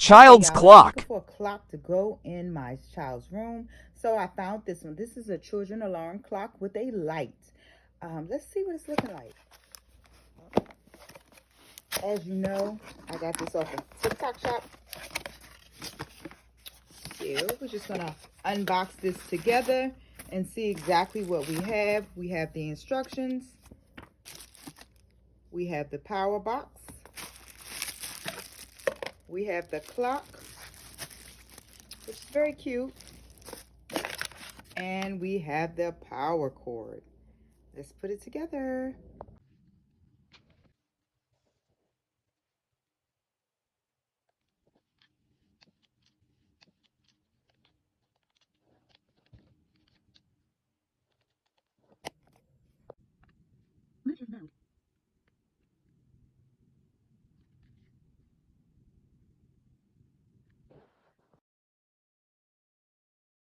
Okay, Child's y'all, I'm looking clock. for a clock to go in my child's room. So I found this one. This is a children alarm clock with a light. Let's see what it's looking like. As you know, I got this off of TikTok shop. So we're just gonna unbox this together and see exactly what we have. We have the instructions. We have the power box. We have the clock, which is very cute. And we have the power cord. Let's put it together.